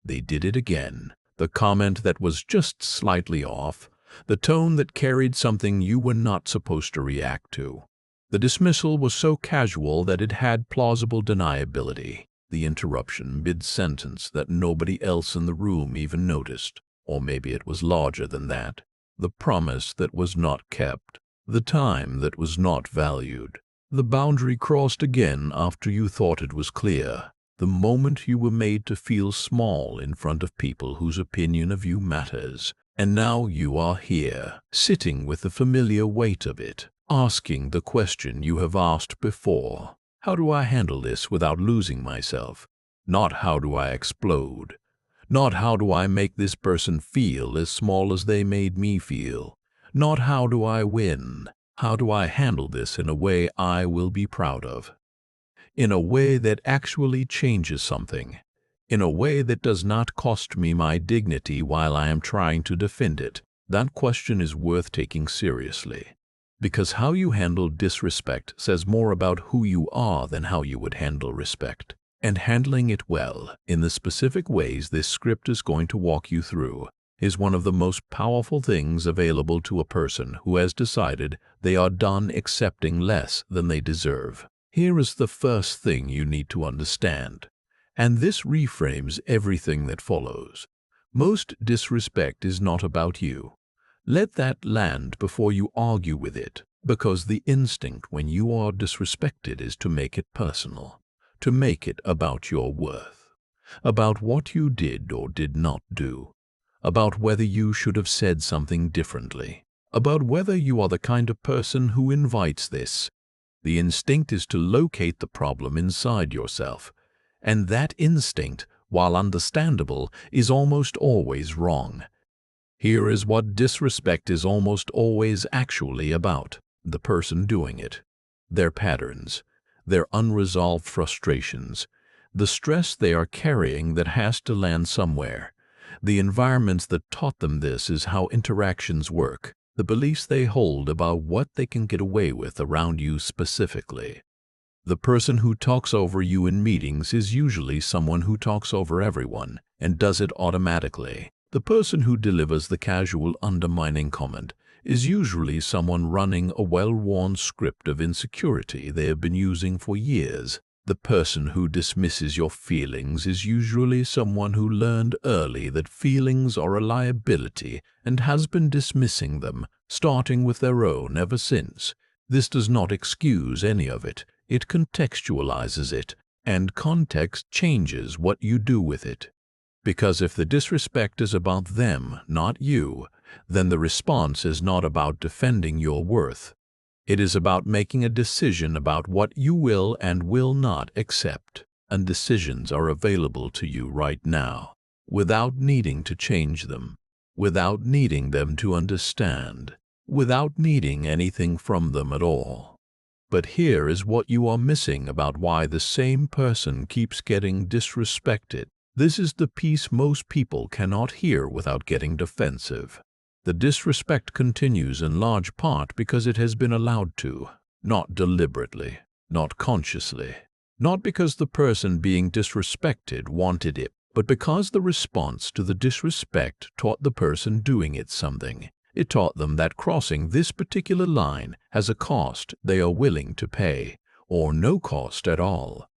They did it again. The comment that was just slightly off, the tone that carried something you were not supposed to react to. The dismissal was so casual that it had plausible deniability. The interruption mid-sentence that nobody else in the room even noticed. Or maybe it was larger than that. The promise that was not kept. The time that was not valued. The boundary crossed again after you thought it was clear. The moment you were made to feel small in front of people whose opinion of you matters. And now you are here, sitting with the familiar weight of it, asking the question you have asked before. How do I handle this without losing myself? Not how do I explode? Not how do I make this person feel as small as they made me feel? Not how do I win? How do I handle this in a way I will be proud of? In a way that actually changes something. In a way that does not cost me my dignity while I am trying to defend it. That question is worth taking seriously. Because how you handle disrespect says more about who you are than how you would handle respect. And handling it well, in the specific ways this script is going to walk you through, is one of the most powerful things available to a person who has decided they are done accepting less than they deserve. Here is the first thing you need to understand, and this reframes everything that follows. Most disrespect is not about you. Let that land before you argue with it, because the instinct when you are disrespected is to make it personal, to make it about your worth, about what you did or did not do, about whether you should have said something differently, about whether you are the kind of person who invites this. The instinct is to locate the problem inside yourself, and that instinct, while understandable, is almost always wrong. Here is what disrespect is almost always actually about: the person doing it, their patterns, their unresolved frustrations, the stress they are carrying that has to land somewhere, the environments that taught them this is how interactions work, the beliefs they hold about what they can get away with around you specifically. The person who talks over you in meetings is usually someone who talks over everyone and does it automatically. The person who delivers the casual undermining comment is usually someone running a well-worn script of insecurity they have been using for years. The person who dismisses your feelings is usually someone who learned early that feelings are a liability and has been dismissing them, starting with their own ever since. This does not excuse any of it. It contextualizes it, and context changes what you do with it. Because if the disrespect is about them, not you, then the response is not about defending your worth. It is about making a decision about what you will and will not accept. And decisions are available to you right now, without needing to change them, without needing them to understand, without needing anything from them at all. But here is what you are missing about why the same person keeps getting disrespected. This is the piece most people cannot hear without getting defensive. The disrespect continues in large part because it has been allowed to, not deliberately, not consciously, not because the person being disrespected wanted it, but because the response to the disrespect taught the person doing it something. It taught them that crossing this particular line has a cost they are willing to pay, or no cost at all.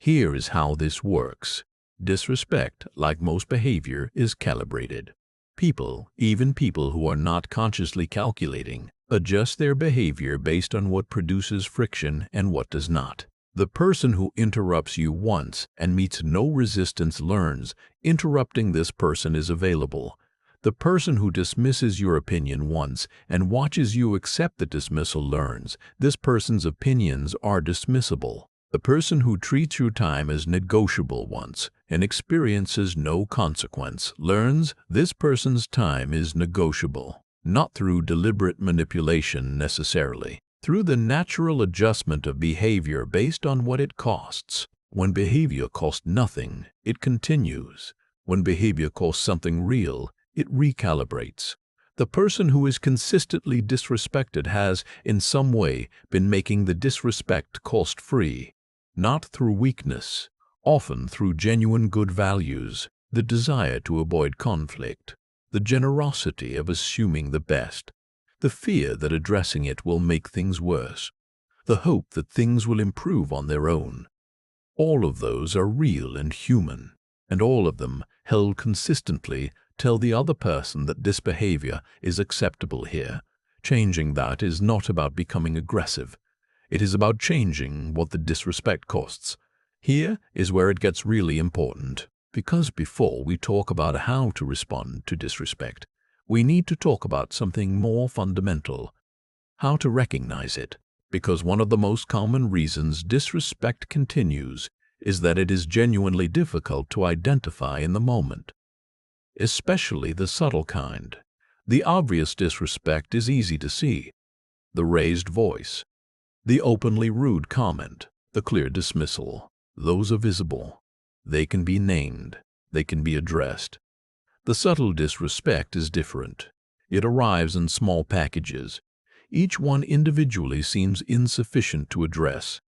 Here is how this works. Disrespect, like most behavior, is calibrated. People, even people who are not consciously calculating, adjust their behavior based on what produces friction and what does not. The person who interrupts you once and meets no resistance learns interrupting this person is available. The person who dismisses your opinion once and watches you accept the dismissal learns this person's opinions are dismissible. The person who treats your time as negotiable once and experiences no consequence learns this person's time is negotiable, not through deliberate manipulation necessarily, through the natural adjustment of behavior based on what it costs. When behavior costs nothing, it continues. When behavior costs something real, it recalibrates. The person who is consistently disrespected has, in some way, been making the disrespect cost-free. Not through weakness, often through genuine good values. the desire to avoid conflict, the generosity of assuming the best, the fear that addressing it will make things worse, the hope that things will improve on their own. All of those are real and human, and all of them, held consistently, tell the other person that this behavior is acceptable here. Changing that is not about becoming aggressive. It is about changing what the disrespect costs. Here is where it gets really important, because before we talk about how to respond to disrespect, we need to talk about something more fundamental: how to recognize it. Because one of the most common reasons disrespect continues is that it is genuinely difficult to identify in the moment, especially the subtle kind. The obvious disrespect is easy to see: the raised voice, the openly rude comment, the clear dismissal. Those are visible. They can be named. They can be addressed. The subtle disrespect is different. It arrives in small packages. Each one individually seems insufficient to address.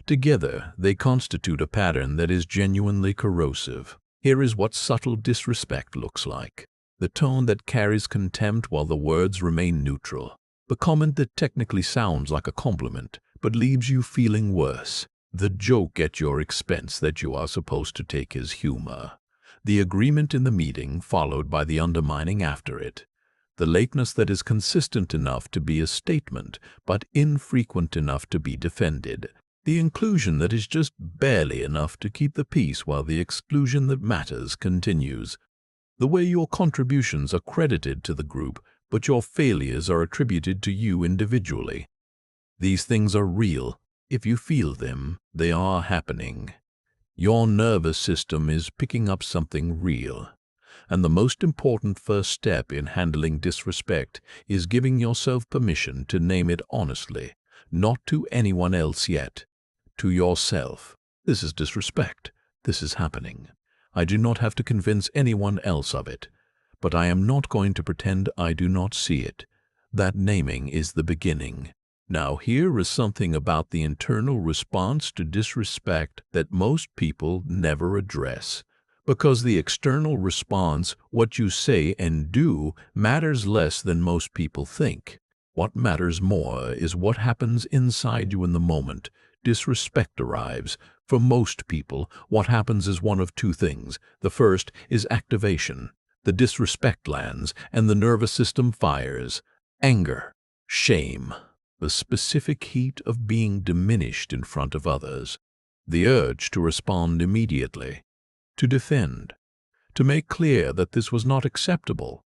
Together, they constitute a pattern that is genuinely corrosive. Here is what subtle disrespect looks like: the tone that carries contempt while the words remain neutral, the comment that technically sounds like a compliment but leaves you feeling worse, the joke at your expense that you are supposed to take as humor, the agreement in the meeting followed by the undermining after it, the lateness that is consistent enough to be a statement but infrequent enough to be defended, the inclusion that is just barely enough to keep the peace while the exclusion that matters continues, the way your contributions are credited to the group but your failures are attributed to you individually. These things are real. If you feel them, they are happening. Your nervous system is picking up something real. And the most important first step in handling disrespect is giving yourself permission to name it honestly, not to anyone else yet, to yourself. This is disrespect. This is happening. I do not have to convince anyone else of it, but I am not going to pretend I do not see it. That naming is the beginning. Now here is something about the internal response to disrespect that most people never address. Because the external response, what you say and do, matters less than most people think. What matters more is what happens inside you in the moment disrespect arrives. For most people, what happens is one of two things. The first is activation. The disrespect lands and the nervous system fires. Anger, shame, the specific heat of being diminished in front of others, the urge to respond immediately, to defend, to make clear that this was not acceptable,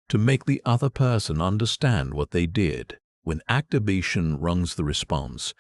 to make the other person understand what they did. When activation rungs the response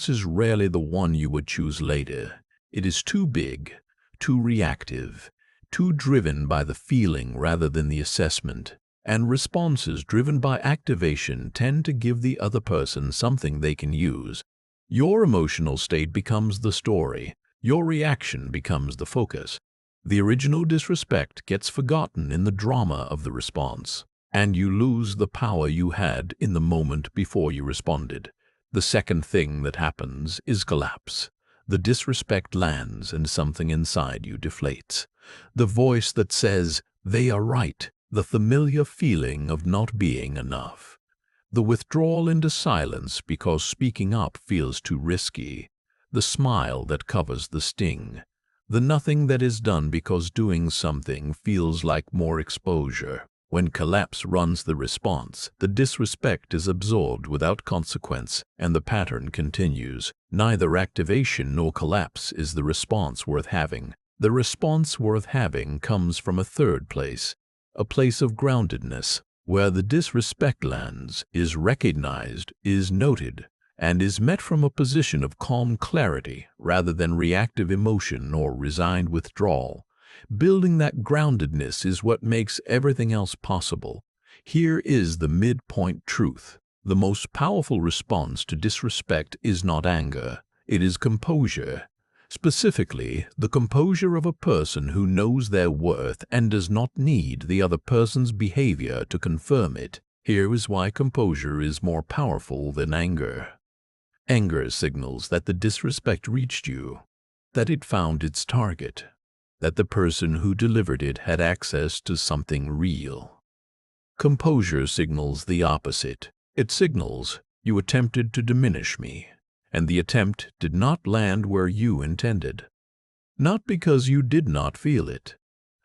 is rarely the one you would choose later. It is too big, too reactive, too driven by the feeling rather than the assessment. And responses driven by activation tend to give the other person something they can use. Your emotional state becomes the story. Your reaction becomes the focus. The original disrespect gets forgotten in the drama of the response, and you lose the power you had in the moment before you responded. The second thing that happens is collapse. The disrespect lands and something inside you deflates. The voice that says, "They are right," the familiar feeling of not being enough. The withdrawal into silence because speaking up feels too risky. The smile that covers the sting. The nothing that is done because doing something feels like more exposure. When collapse runs the response, the disrespect is absorbed without consequence, and the pattern continues. Neither activation nor collapse is the response worth having. The response worth having comes from a third place, a place of groundedness, where the disrespect lands, is recognized, is noted, and is met from a position of calm clarity rather than reactive emotion or resigned withdrawal. Building that groundedness is what makes everything else possible. Here is the midpoint truth. The most powerful response to disrespect is not anger, it is composure. Specifically, the composure of a person who knows their worth and does not need the other person's behavior to confirm it. Here is why composure is more powerful than anger. Anger signals that the disrespect reached you, that it found its target, that the person who delivered it had access to something real. Composure signals the opposite. It signals, you attempted to diminish me, and the attempt did not land where you intended. Not because you did not feel it,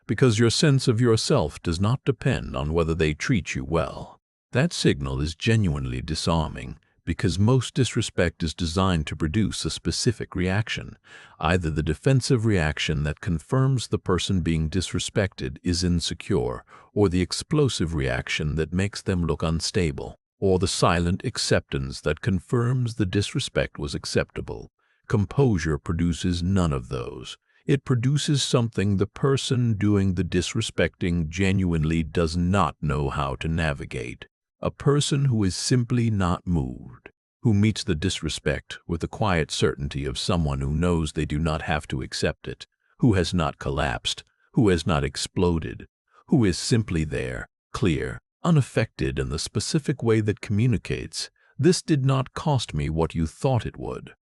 because your sense of yourself does not depend on whether they treat you well. That signal is genuinely disarming, because most disrespect is designed to produce a specific reaction. Either the defensive reaction that confirms the person being disrespected is insecure, or the explosive reaction that makes them look unstable, or the silent acceptance that confirms the disrespect was acceptable. Composure produces none of those. It produces something the person doing the disrespecting genuinely does not know how to navigate. A person who is simply not moved, who meets the disrespect with the quiet certainty of someone who knows they do not have to accept it, who has not collapsed, who has not exploded, who is simply there, clear, unaffected in the specific way that communicates, "This did not cost me what you thought it would."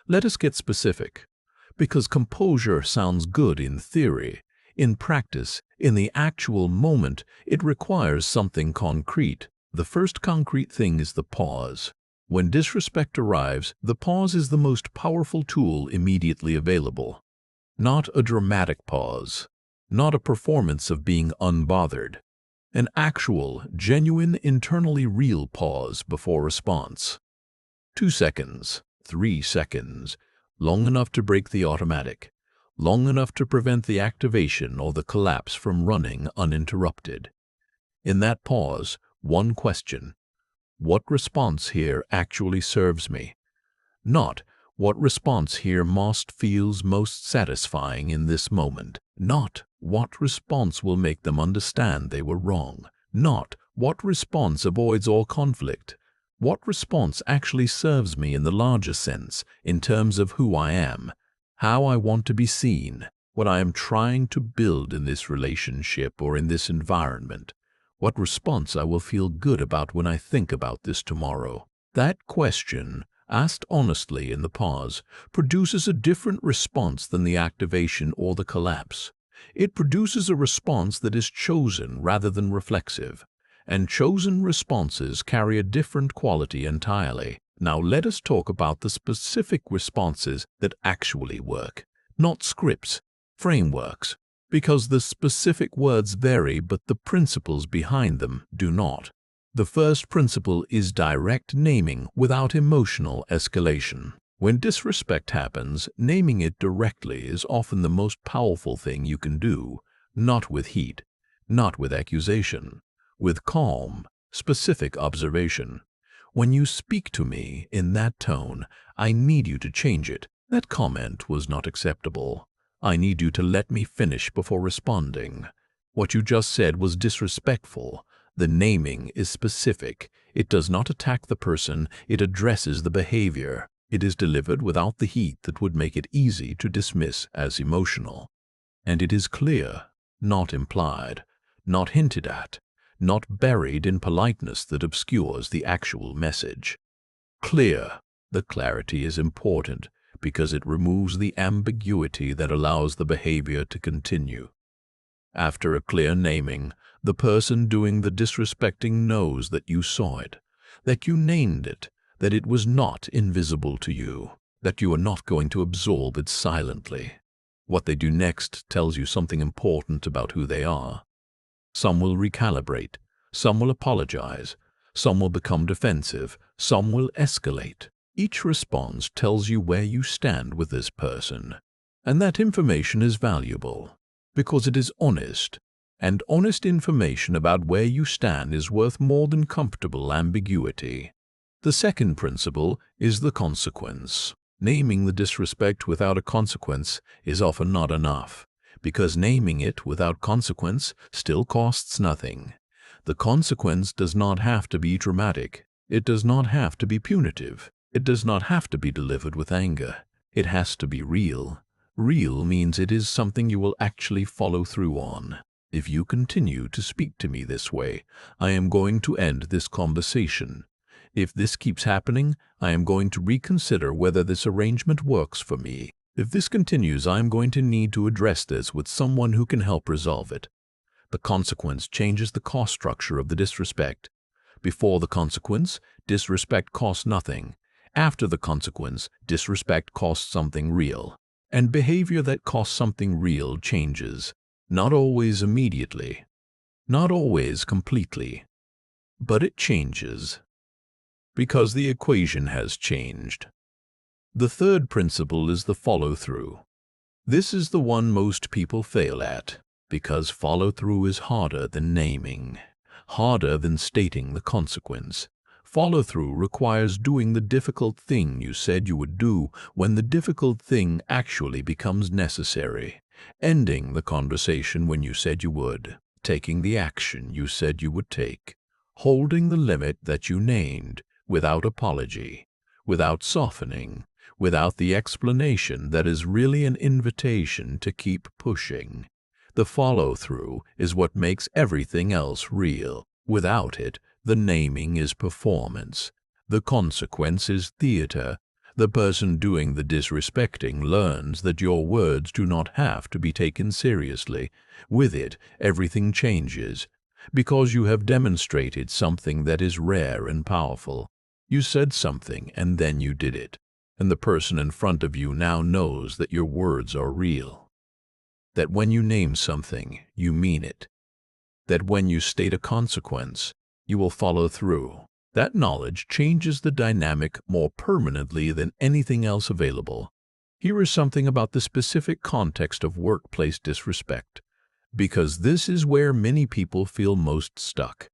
Let us get specific, because composure sounds good in theory. In practice, in the actual moment, it requires something concrete. The first concrete thing is the pause. When disrespect arrives, the pause is the most powerful tool immediately available. Not a dramatic pause, not a performance of being unbothered. An actual, genuine, internally real pause before response. 2 seconds, 3 seconds, long enough to break the automatic, long enough to prevent the activation or the collapse from running uninterrupted. In that pause, one question: what response here actually serves me? Not, what response here feels most satisfying in this moment. Not, what response will make them understand they were wrong. Not, what response avoids all conflict. What response actually serves me in the larger sense, in terms of who I am, how I want to be seen, what I am trying to build in this relationship or in this environment. What response I will feel good about when I think about this tomorrow. That question, asked honestly in the pause, produces a different response than the activation or the collapse. It produces a response that is chosen rather than reflexive, and chosen responses carry a different quality entirely. Now let us talk about the specific responses that actually work, not scripts, frameworks, because the specific words vary but the principles behind them do not. The first principle is direct naming without emotional escalation. When disrespect happens, naming it directly is often the most powerful thing you can do, not with heat, not with accusation, with calm, specific observation. When you speak to me in that tone, I need you to change it. That comment was not acceptable. I need you to let me finish before responding. What you just said was disrespectful. The naming is specific. It does not attack the person, it addresses the behavior. It is delivered without the heat that would make it easy to dismiss as emotional. And it is clear, not implied, not hinted at, not buried in politeness that obscures the actual message. Clear. The clarity is important because it removes the ambiguity that allows the behavior to continue. After a clear naming, the person doing the disrespecting knows that you saw it, that you named it, that it was not invisible to you, that you are not going to absorb it silently. What they do next tells you something important about who they are. Some will recalibrate, some will apologize, some will become defensive, some will escalate. Each response tells you where you stand with this person, and that information is valuable because it is honest, and honest information about where you stand is worth more than comfortable ambiguity. The second principle is the consequence. Naming the disrespect without a consequence is often not enough, because naming it without consequence still costs nothing. The consequence does not have to be dramatic. It does not have to be punitive. It does not have to be delivered with anger. It has to be real. Real means it is something you will actually follow through on. If you continue to speak to me this way, I am going to end this conversation. If this keeps happening, I am going to reconsider whether this arrangement works for me. If this continues, I'm going to need to address this with someone who can help resolve it. The consequence changes the cost structure of the disrespect. Before the consequence, disrespect costs nothing. After the consequence, disrespect costs something real. And behavior that costs something real changes. Not always immediately. Not always completely. But it changes. Because the equation has changed. The third principle is the follow-through. This is the one most people fail at, because follow-through is harder than naming, harder than stating the consequence. Follow-through requires doing the difficult thing you said you would do when the difficult thing actually becomes necessary, ending the conversation when you said you would, taking the action you said you would take, holding the limit that you named, without apology, without softening, without the explanation that is really an invitation to keep pushing. The follow-through is what makes everything else real. Without it, the naming is performance. The consequence is theater. The person doing the disrespecting learns that your words do not have to be taken seriously. With it, everything changes, because you have demonstrated something that is rare and powerful. You said something and then you did it, and the person in front of you now knows that your words are real. That when you name something, you mean it. That when you state a consequence, you will follow through. That knowledge changes the dynamic more permanently than anything else available. Here is something about the specific context of workplace disrespect, because this is where many people feel most stuck.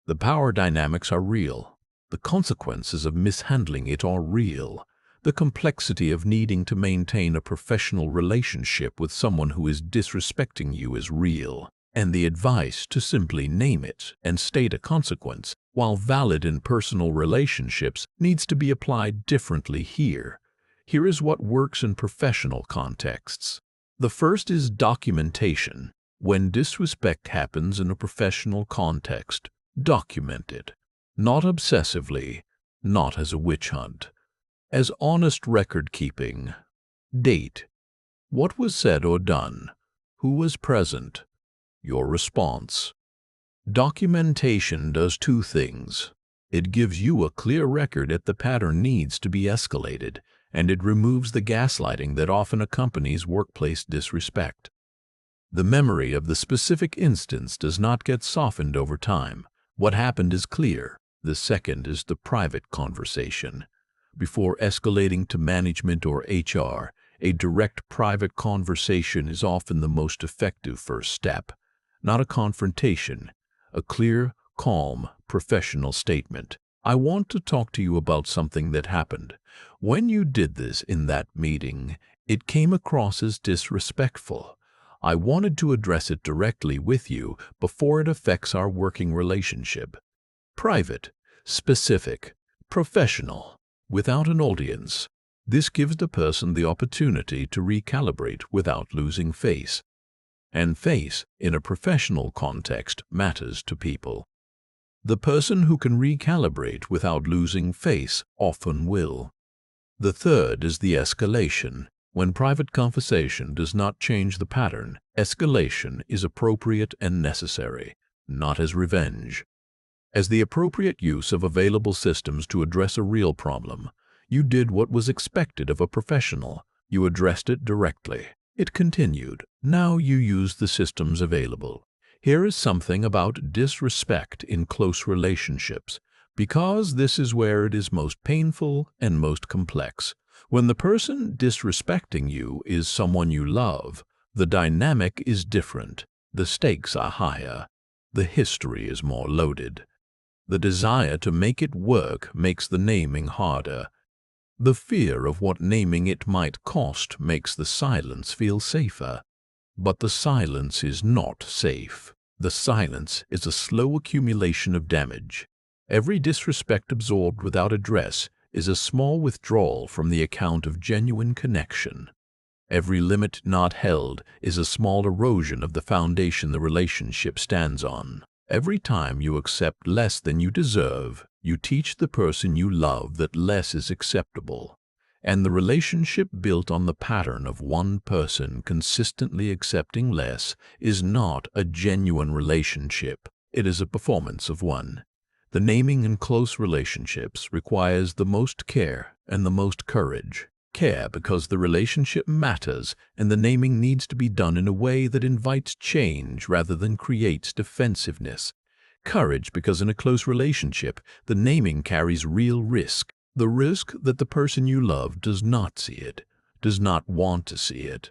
The power dynamics are real. The consequences of mishandling it are real. The complexity of needing to maintain a professional relationship with someone who is disrespecting you is real. And the advice to simply name it and state a consequence, while valid in personal relationships, needs to be applied differently here. Here is what works in professional contexts. The first is documentation. When disrespect happens in a professional context, document it. Not obsessively, not as a witch hunt. As honest record-keeping. Date. What was said or done? Who was present? Your response. Documentation does two things. It gives you a clear record that the pattern needs to be escalated, and it removes the gaslighting that often accompanies workplace disrespect. The memory of the specific instance does not get softened over time. What happened is clear. The second is the private conversation. Before escalating to management or HR, a direct private conversation is often the most effective first step. Not a confrontation, a clear, calm, professional statement. I want to talk to you about something that happened. When you did this in that meeting, it came across as disrespectful. I wanted to address it directly with you before it affects our working relationship. Private, specific, professional, without an audience. This gives the person the opportunity to recalibrate without losing face. And face, in a professional context, matters to people. The person who can recalibrate without losing face often will. The third is the escalation. When private conversation does not change the pattern, escalation is appropriate and necessary, not as revenge. As the appropriate use of available systems to address a real problem, you did what was expected of a professional. You addressed it directly. It continued. Now you use the systems available. Here is something about disrespect in close relationships, because this is where it is most painful and most complex. When the person disrespecting you is someone you love, the dynamic is different. The stakes are higher. The history is more loaded. The desire to make it work makes the naming harder. The fear of what naming it might cost makes the silence feel safer. But the silence is not safe. The silence is a slow accumulation of damage. Every disrespect absorbed without address is a small withdrawal from the account of genuine connection. Every limit not held is a small erosion of the foundation the relationship stands on. Every time you accept less than you deserve, you teach the person you love that less is acceptable. And the relationship built on the pattern of one person consistently accepting less is not a genuine relationship. It is a performance of one. The naming in close relationships requires the most care and the most courage. Care because the relationship matters, and the naming needs to be done in a way that invites change rather than creates defensiveness. Courage because in a close relationship, the naming carries real risk. The risk that the person you love does not see it, does not want to see it,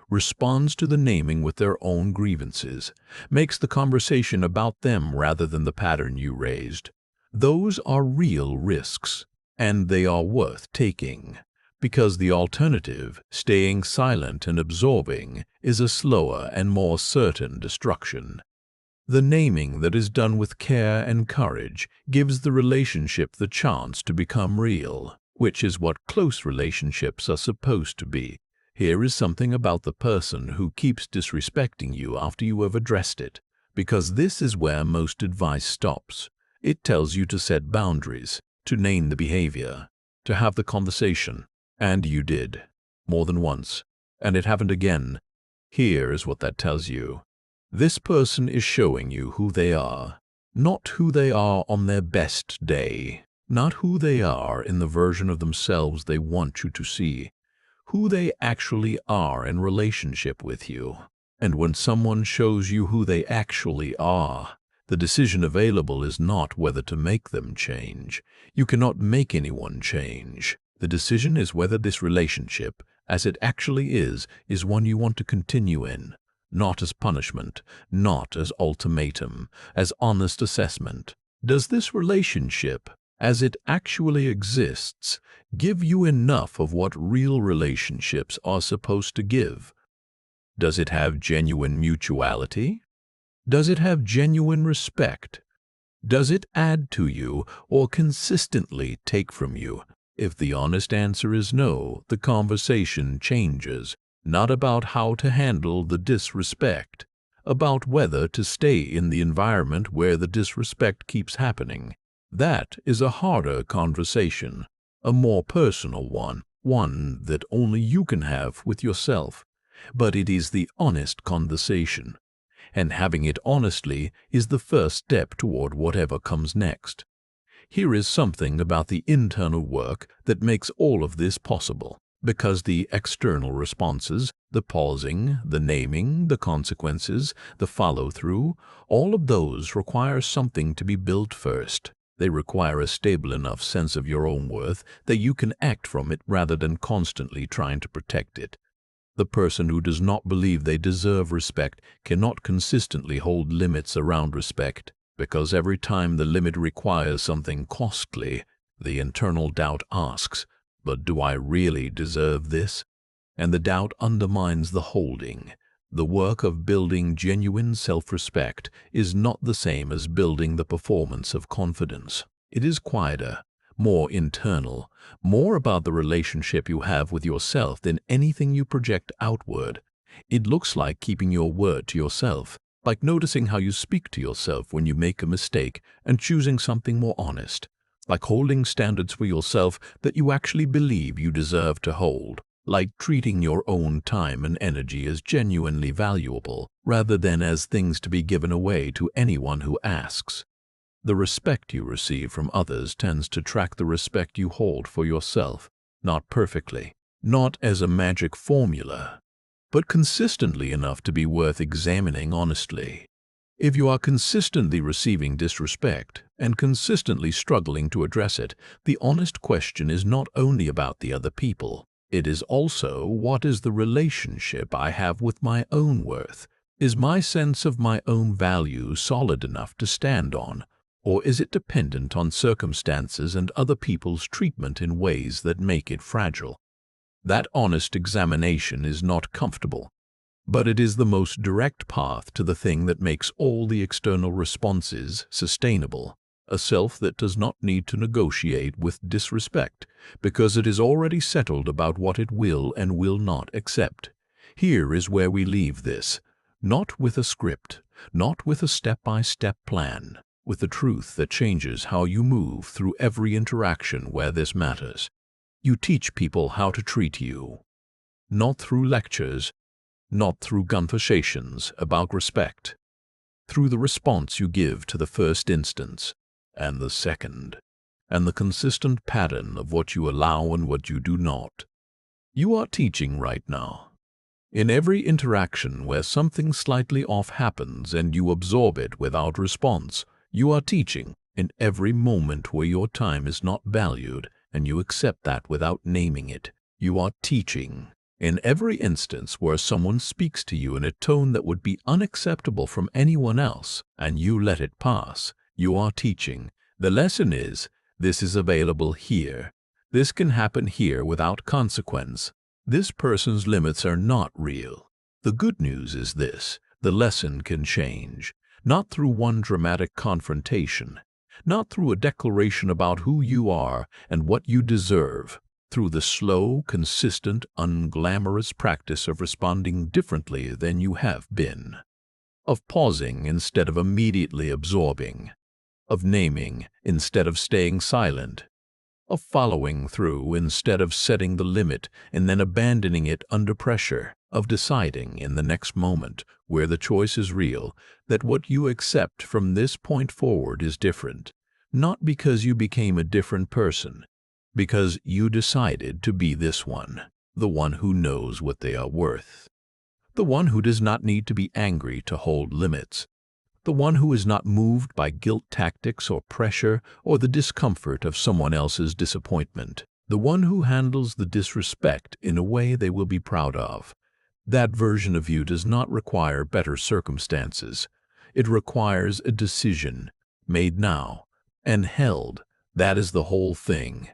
responds to the naming with their own grievances, makes the conversation about them rather than the pattern you raised. Those are real risks, and they are worth taking, because the alternative, staying silent and absorbing, is a slower and more certain destruction. The naming that is done with care and courage gives the relationship the chance to become real, which is what close relationships are supposed to be. Here is something about the person who keeps disrespecting you after you have addressed it, because this is where most advice stops. It tells you to set boundaries, to name the behavior, to have the conversation, and you did, more than once, and it happened again. Here is what that tells you. This person is showing you who they are, not who they are on their best day, not who they are in the version of themselves they want you to see, who they actually are in relationship with you. And when someone shows you who they actually are, the decision available is not whether to make them change. You cannot make anyone change. The decision is whether this relationship, as it actually is one you want to continue in. Not as punishment, not as ultimatum, as honest assessment. Does this relationship, as it actually exists, give you enough of what real relationships are supposed to give? Does it have genuine mutuality? Does it have genuine respect? Does it add to you or consistently take from you? If the honest answer is no, the conversation changes. Not about how to handle the disrespect, about whether to stay in the environment where the disrespect keeps happening. That is a harder conversation, a more personal one that only you can have with yourself. But it is the honest conversation, and having it honestly is the first step toward whatever comes next. Here is something about the internal work that makes all of this possible. Because the external responses, the pausing, the naming, the consequences, the follow-through, all of those require something to be built first. They require a stable enough sense of your own worth that you can act from it rather than constantly trying to protect it. The person who does not believe they deserve respect cannot consistently hold limits around respect, because every time the limit requires something costly, the internal doubt asks, "But do I really deserve this?" And the doubt undermines the holding. The work of building genuine self-respect is not the same as building the performance of confidence. It is quieter, more internal, more about the relationship you have with yourself than anything you project outward. It looks like keeping your word to yourself, like noticing how you speak to yourself when you make a mistake and choosing something more honest. Like holding standards for yourself that you actually believe you deserve to hold, like treating your own time and energy as genuinely valuable, rather than as things to be given away to anyone who asks. The respect you receive from others tends to track the respect you hold for yourself, not perfectly, not as a magic formula, but consistently enough to be worth examining honestly. If you are consistently receiving disrespect and consistently struggling to address it, the honest question is not only about the other people. It is also, what is the relationship I have with my own worth? Is my sense of my own value solid enough to stand on, or is it dependent on circumstances and other people's treatment in ways that make it fragile? That honest examination is not comfortable, but it is the most direct path to the thing that makes all the external responses sustainable, a self that does not need to negotiate with disrespect, because it is already settled about what it will and will not accept. Here is where we leave this, not with a script, not with a step-by-step plan, with the truth that changes how you move through every interaction where this matters. You teach people how to treat you. Not through lectures, not through conversations about respect, through the response you give to the first instance, and the second, and the consistent pattern of what you allow and what you do not. You are teaching right now. In every interaction where something slightly off happens and you absorb it without response, you are teaching. In every moment where your time is not valued and you accept that without naming it, you are teaching. In every instance where someone speaks to you in a tone that would be unacceptable from anyone else and you let it pass, you are teaching. The lesson is, this is available here. This can happen here without consequence. This person's limits are not real. The good news is this: the lesson can change, not through one dramatic confrontation, not through a declaration about who you are and what you deserve, through the slow, consistent, unglamorous practice of responding differently than you have been, of pausing instead of immediately absorbing, of naming instead of staying silent, of following through instead of setting the limit and then abandoning it under pressure, of deciding in the next moment, where the choice is real, that what you accept from this point forward is different, not because you became a different person, because you decided to be this one, the one who knows what they are worth, the one who does not need to be angry to hold limits, the one who is not moved by guilt tactics or pressure or the discomfort of someone else's disappointment, the one who handles the disrespect in a way they will be proud of. That version of you does not require better circumstances. It requires a decision made now and held. That is the whole thing.